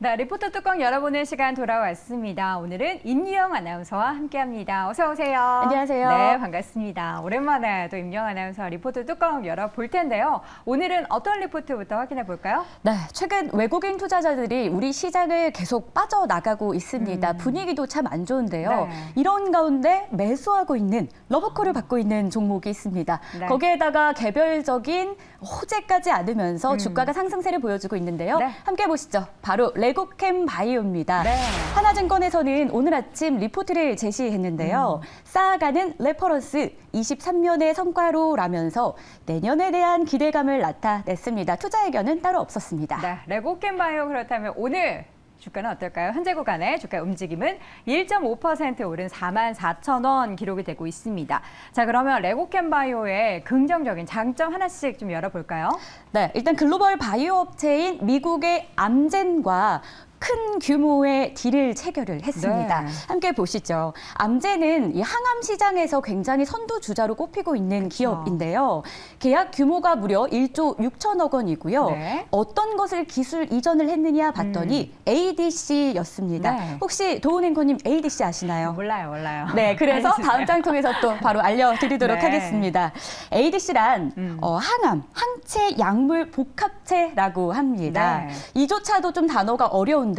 네, 리포터 뚜껑 열어보는 시간 돌아왔습니다. 오늘은 임유영 아나운서와 함께합니다. 어서 오세요. 안녕하세요. 네, 반갑습니다. 오랜만에 또 임유영 아나운서 리포터 뚜껑 열어볼 텐데요. 오늘은 어떤 리포트부터 확인해 볼까요? 네, 최근 외국인 투자자들이 우리 시장을 계속 빠져나가고 있습니다. 분위기도 참 안 좋은데요. 네. 이런 가운데 매수하고 있는 러버콜을 받고 있는 종목이 있습니다. 네. 거기에다가 개별적인 호재까지 않으면서 주가가 상승세를 보여주고 있는데요. 네. 함께 보시죠. 바로 레고캠 바이오입니다. 네. 하나증권에서는 오늘 아침 리포트를 제시했는데요. 쌓아가는 레퍼런스 23년의 성과로라면서 내년에 대한 기대감을 나타냈습니다. 투자 의견은 따로 없었습니다. 네, 레고캠 바이오 그렇다면 오늘 주가는 어떨까요? 현재 구간의 주가 움직임은 1.5% 오른 44,000원 기록이 되고 있습니다. 자, 그러면 레고캠 바이오의 긍정적인 장점 하나씩 좀 열어볼까요? 네, 일단 글로벌 바이오 업체인 미국의 암젠과 큰 규모의 딜을 체결을 했습니다. 네. 함께 보시죠. 암젠은 이 항암 시장에서 굉장히 선두주자로 꼽히고 있는 기업인데요. 계약 규모가 무려 1조 6천억 원이고요. 네. 어떤 것을 기술 이전을 했느냐 봤더니 ADC였습니다. 네. 혹시 도훈 앵커님 ADC 아시나요? 몰라요. 네, 그래서 알겠습니다. 다음 장 통해서 또 바로 알려드리도록 네. 하겠습니다. ADC란 항암, 항체 약물 복합체라고 합니다. 네. 이조차도 좀 단어가 어려운데요.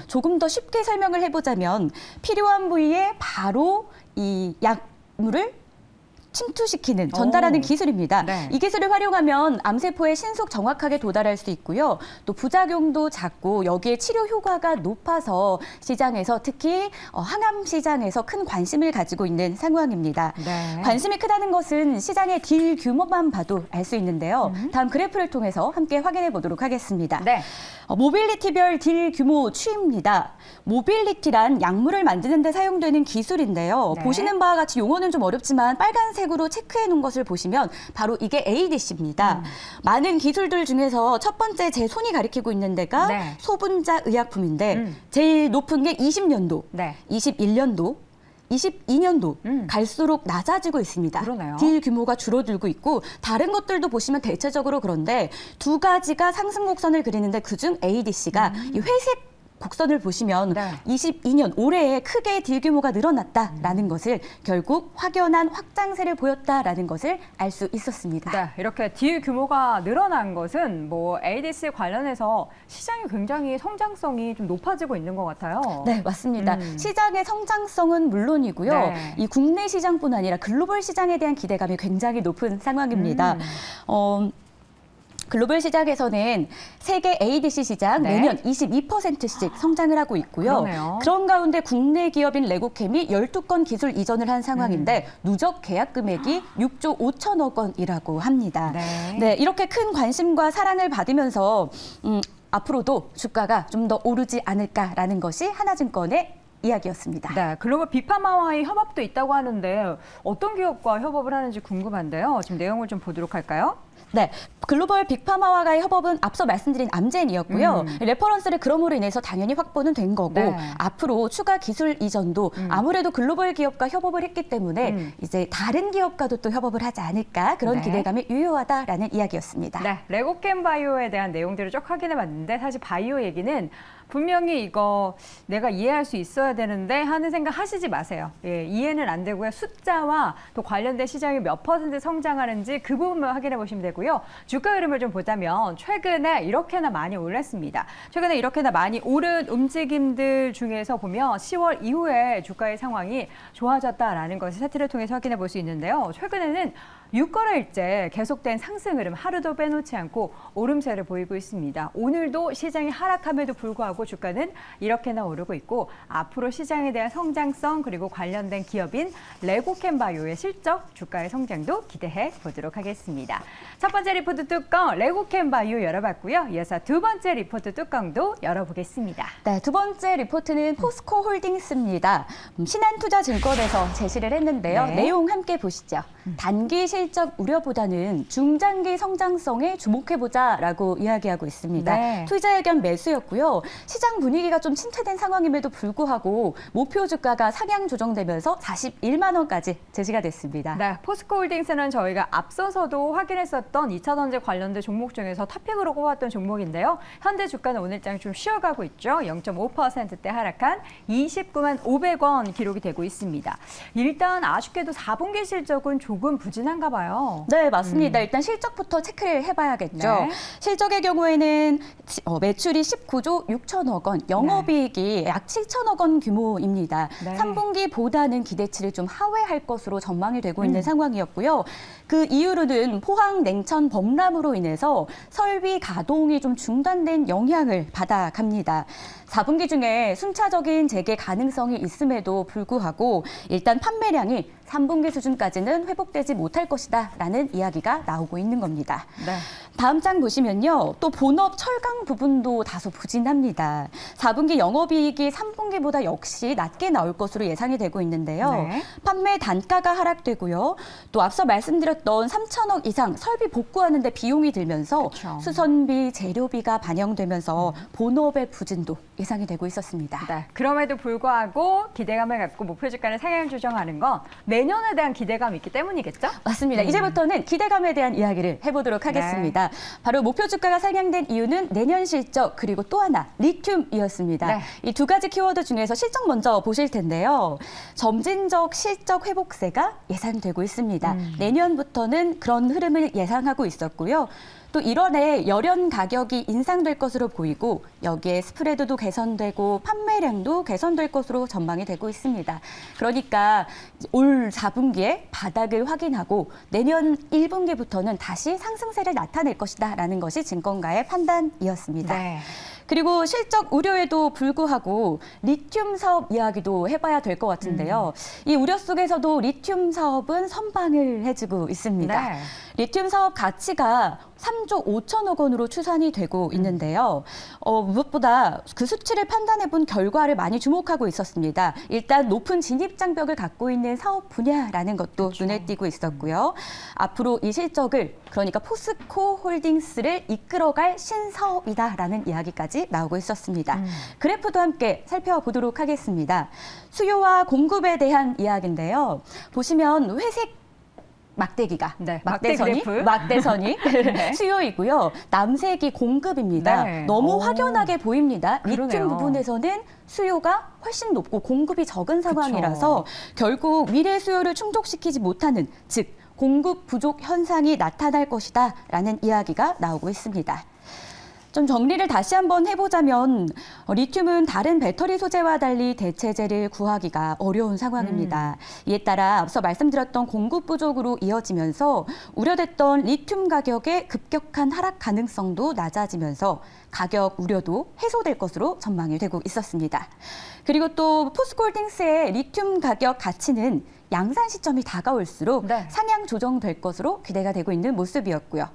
조금 더 쉽게 설명을 해보자면 필요한 부위에 바로 이 약물을 침투시키는, 전달하는 기술입니다. 네. 이 기술을 활용하면 암세포에 신속 정확하게 도달할 수 있고요. 또 부작용도 작고 여기에 치료 효과가 높아서 시장에서 특히 항암 시장에서 큰 관심을 가지고 있는 상황입니다. 네. 관심이 크다는 것은 시장의 딜 규모만 봐도 알 수 있는데요. 다음 그래프를 통해서 함께 확인해 보도록 하겠습니다. 네. 모빌리티별 딜 규모 추이입니다. 모빌리티란 약물을 만드는 데 사용되는 기술인데요. 네. 보시는 바와 같이 용어는 좀 어렵지만 빨간색으로 체크해 놓은 것을 보시면 바로 이게 ADC입니다. 많은 기술들 중에서 첫 번째 제 손이 가리키고 있는 데가 네. 소분자 의약품인데 제일 높은 게 20년도, 네. 21년도, 22년도 갈수록 낮아지고 있습니다. 그러네요. 딜 규모가 줄어들고 있고 다른 것들도 보시면 대체적으로 그런데 두 가지가 상승 곡선을 그리는데 그중 ADC가 이 회색 곡선을 보시면 네. 22년 올해에 크게 딜 규모가 늘어났다라는 것을 결국 확연한 확장세를 보였다라는 것을 알 수 있었습니다. 네, 이렇게 딜 규모가 늘어난 것은 뭐 ADC 관련해서 시장이 굉장히 성장성이 좀 높아지고 있는 것 같아요. 네, 맞습니다. 시장의 성장성은 물론이고요. 네. 이 국내 시장뿐 아니라 글로벌 시장에 대한 기대감이 굉장히 높은 상황입니다. 글로벌 시장에서는 세계 ADC 시장 네. 매년 22%씩 성장을 하고 있고요. 그러네요. 그런 가운데 국내 기업인 레고캠이 12건 기술 이전을 한 상황인데 누적 계약 금액이 6조 5천억 원이라고 합니다. 네. 이렇게 큰 관심과 사랑을 받으면서 앞으로도 주가가 좀 더 오르지 않을까라는 것이 하나증권의 이야기였습니다. 네, 글로벌 빅파마와의 협업도 있다고 하는데 어떤 기업과 협업을 하는지 궁금한데요. 지금 내용을 좀 보도록 할까요? 네, 글로벌 빅파마와의 협업은 앞서 말씀드린 암젠이었고요. 레퍼런스를 그럼으로 인해서 당연히 확보는 된 거고 네. 앞으로 추가 기술 이전도 아무래도 글로벌 기업과 협업을 했기 때문에 이제 다른 기업과도 또 협업을 하지 않을까 그런 네. 기대감이 유효하다라는 이야기였습니다. 네, 레고캠 바이오에 대한 내용들을 쭉 확인해봤는데 사실 바이오 얘기는 분명히 이거 내가 이해할 수 있어야 되는데 하는 생각 하시지 마세요. 예, 이해는 안 되고요. 숫자와 또 관련된 시장이 몇 % 성장하는지 그 부분만 확인해 보시면 되고요. 주가 흐름을 좀 보자면 최근에 이렇게나 많이 올랐습니다. 최근에 이렇게나 많이 오른 움직임들 중에서 보면 10월 이후에 주가의 상황이 좋아졌다라는 것을 차트를 통해서 확인해 볼 수 있는데요. 최근에는 6거래일째 계속된 상승 흐름 하루도 빼놓지 않고 오름세를 보이고 있습니다. 오늘도 시장이 하락함에도 불구하고 주가는 이렇게나 오르고 있고 앞으로 시장에 대한 성장성 그리고 관련된 기업인 레고캠 바이오의 실적, 주가의 성장도 기대해 보도록 하겠습니다. 첫 번째 리포트 뚜껑 레고캠 바이오 열어봤고요. 이어서 두 번째 리포트 뚜껑도 열어보겠습니다. 네, 두 번째 리포트는 포스코 홀딩스입니다. 신한투자증권에서 제시를 했는데요. 네. 내용 함께 보시죠. 단기 실적 우려보다는 중장기 성장성에 주목해보자라고 이야기하고 있습니다. 네. 투자 의견 매수였고요. 시장 분위기가 좀 침체된 상황임에도 불구하고 목표 주가가 상향 조정되면서 41만 원까지 제시가 됐습니다. 네, 포스코홀딩스는 저희가 앞서서도 확인했었던 2차전지 관련된 종목 중에서 탑픽으로 꼽았던 종목인데요. 현재 주가는 오늘장 좀 쉬어가고 있죠. 0.5%대 하락한 29만 500원 기록이 되고 있습니다. 일단 아쉽게도 4분기 실적은 조금 부진한가 봐요. 네, 맞습니다. 일단 실적부터 체크를 해봐야겠죠. 네. 실적의 경우에는 매출이 19조 6천억 원, 영업이익이 약 7천억 원 규모입니다. 네. 3분기보다는 기대치를 좀 하회할 것으로 전망이 되고 있는 상황이었고요. 그 이유로는 포항 냉천 범람으로 인해서 설비 가동이 좀 중단된 영향을 받아갑니다. 4분기 중에 순차적인 재개 가능성이 있음에도 불구하고 일단 판매량이 3분기 수준까지는 회복되지 못할 것이다 라는 이야기가 나오고 있는 겁니다. 네. 다음 장 보시면요. 또 본업 철강 부분도 다소 부진합니다. 4분기 영업이익이 3분기보다 역시 낮게 나올 것으로 예상이 되고 있는데요. 네. 판매 단가가 하락되고요. 또 앞서 말씀드렸던 3천억 이상 설비 복구하는 데 비용이 들면서 그쵸. 수선비, 재료비가 반영되면서 본업의 부진도 예상이 되고 있었습니다. 네, 그럼에도 불구하고 기대감을 갖고 목표 주가를 상향 조정하는 건 내년에 대한 기대감이 있기 때문이겠죠? 맞습니다. 이제부터는 기대감에 대한 이야기를 해보도록 하겠습니다. 바로 목표 주가가 상향된 이유는 내년 실적 그리고 또 하나 리튬이었습니다. 네. 이 두 가지 키워드 중에서 실적 먼저 보실 텐데요. 점진적 실적 회복세가 예상되고 있습니다. 내년부터는 그런 흐름을 예상하고 있었고요. 또 1월에 열연 가격이 인상될 것으로 보이고 여기에 스프레드도 개선되고 판매량도 개선될 것으로 전망이 되고 있습니다. 그러니까 올 4분기에 바닥을 확인하고 내년 1분기부터는 다시 상승세를 나타낼 것이다라는 것이 증권가의 판단이었습니다. 네. 그리고 실적 우려에도 불구하고 리튬 사업 이야기도 해봐야 될 것 같은데요. 이 우려 속에서도 리튬 사업은 선방을 해주고 있습니다. 네. 리튬 사업 가치가 3조 5천억 원으로 추산이 되고 있는데요. 무엇보다 그 수치를 판단해 본 결과를 많이 주목하고 있었습니다. 일단 높은 진입 장벽을 갖고 있는 사업 분야라는 것도 눈에 띄고 있었고요. 앞으로 이 실적을 그러니까 포스코 홀딩스를 이끌어갈 신사업이다라는 이야기까지 나오고 있었습니다. 그래프도 함께 살펴보도록 하겠습니다. 수요와 공급에 대한 이야기인데요. 보시면 회색 막대기가 네, 막대선이 네. 수요이고요. 남색이 공급입니다. 네. 너무 확연하게 보입니다. 리튬 그러네요. 부분에서는 수요가 훨씬 높고 공급이 적은 상황이라서 결국 미래 수요를 충족시키지 못하는 즉 공급 부족 현상이 나타날 것이다라는 이야기가 나오고 있습니다. 좀 정리를 다시 한번 해보자면 리튬은 다른 배터리 소재와 달리 대체재를 구하기가 어려운 상황입니다. 이에 따라 앞서 말씀드렸던 공급 부족으로 이어지면서 우려됐던 리튬 가격의 급격한 하락 가능성도 낮아지면서 가격 우려도 해소될 것으로 전망이 되고 있었습니다. 그리고 또 포스코홀딩스의 리튬 가격 가치는 양산 시점이 다가올수록 상향 조정될 것으로 기대가 되고 있는 모습이었고요.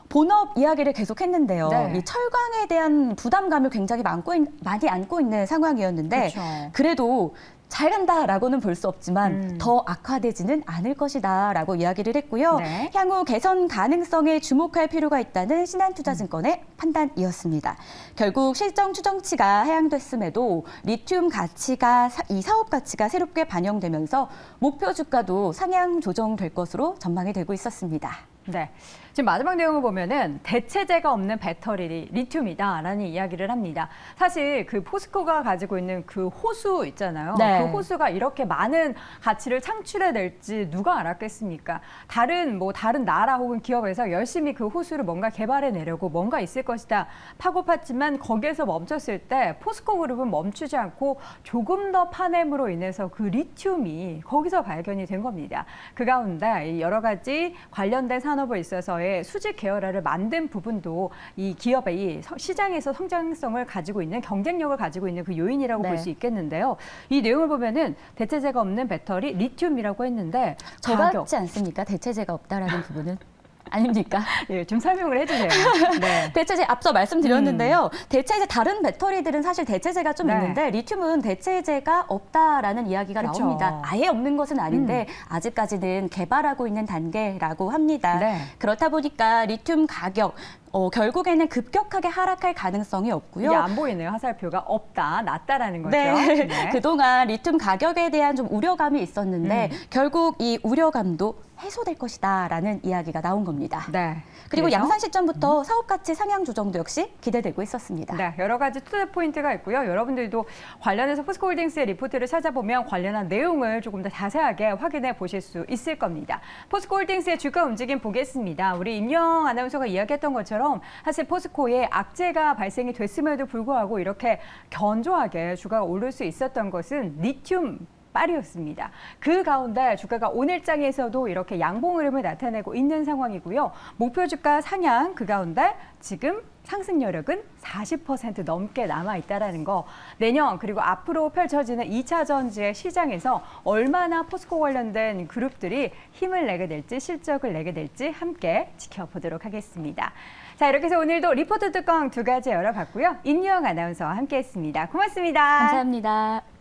본업 이야기를 계속했는데요. 네. 이 철강에 대한 부담감을 굉장히 많이 안고 있는 상황이었는데 그래도 잘 간다라고는 볼 수 없지만 더 악화되지는 않을 것이다라고 이야기를 했고요. 네. 향후 개선 가능성에 주목할 필요가 있다는 신한투자증권의 판단이었습니다. 결국 실적 추정치가 하향됐음에도 리튬 가치가 이 사업 가치가 새롭게 반영되면서 목표 주가도 상향 조정될 것으로 전망이 되고 있었습니다. 네. 지금 마지막 내용을 보면은 대체재가 없는 배터리 리튬이다라는 이야기를 합니다. 사실 그 포스코가 가지고 있는 그 호수 있잖아요. 네. 그 호수가 이렇게 많은 가치를 창출해낼지 누가 알았겠습니까? 다른 나라 혹은 기업에서 열심히 그 호수를 뭔가 개발해내려고 뭔가 있을 것이다 파고 팠지만 거기에서 멈췄을 때 포스코 그룹은 멈추지 않고 조금 더 파냄으로 인해서 그 리튬이 거기서 발견이 된 겁니다. 그 가운데 여러 가지 관련된 산업에 있어서의 수직 계열화를 만든 부분도 이 기업의 시장에서 성장성을 가지고 있는 경쟁력을 가지고 있는 그 요인이라고 볼 수 있겠는데요. 이 내용을 보면은 대체재가 없는 배터리 리튬이라고 했는데 저 같지 않습니까? 대체재가 없다라는 부분은. 아닙니까? 예, 좀 설명을 해주세요. 네. 대체제 앞서 말씀드렸는데요. 대체제 다른 배터리들은 사실 대체제가 좀 네. 있는데 리튬은 대체제가 없다라는 이야기가 그쵸. 나옵니다. 아예 없는 것은 아닌데 아직까지는 개발하고 있는 단계라고 합니다. 네. 그렇다 보니까 리튬 가격 결국에는 급격하게 하락할 가능성이 없고요. 이게 안 보이네요. 화살표가 없다, 낮다라는 거죠. 네. 네. 그동안 리튬 가격에 대한 좀 우려감이 있었는데 결국 이 우려감도 해소될 것이다라는 이야기가 나온 겁니다. 네. 그리고 그래서? 양산 시점부터 사업 가치 상향 조정도 역시 기대되고 있었습니다. 네, 여러 가지 투자 포인트가 있고요. 여러분들도 관련해서 포스코홀딩스의 리포트를 찾아보면 관련한 내용을 조금 더 자세하게 확인해 보실 수 있을 겁니다. 포스코홀딩스의 주가 움직임 보겠습니다. 우리 임영 아나운서가 이야기했던 것처럼 사실 포스코에 악재가 발생이 됐음에도 불구하고 이렇게 견조하게 주가가 오를 수 있었던 것은 리튬 빨이었습니다. 그 가운데 주가가 오늘장에서도 이렇게 양봉 흐름을 나타내고 있는 상황이고요. 목표 주가 상향 그 가운데 지금 상승 여력은 40% 넘게 남아있다는 거. 내년 그리고 앞으로 펼쳐지는 2차 전지의 시장에서 얼마나 포스코 관련된 그룹들이 힘을 내게 될지 실적을 내게 될지 함께 지켜보도록 하겠습니다. 자, 이렇게 해서 오늘도 리포트 뚜껑 두 가지 열어봤고요. 임유영 아나운서와 함께했습니다. 고맙습니다. 감사합니다.